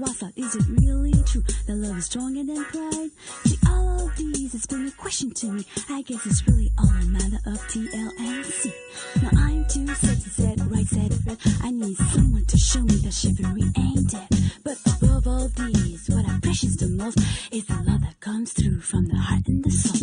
facade. Is it really true that love is stronger than pride? See, all of these, it's been a question to me. I guess it's really all a matter of TLC. Now I'm too sad to set right, said Fred. I need someone to show me that chivalry ain't dead. But above all these, what I precious the most is the love that comes through from the heart and the soul.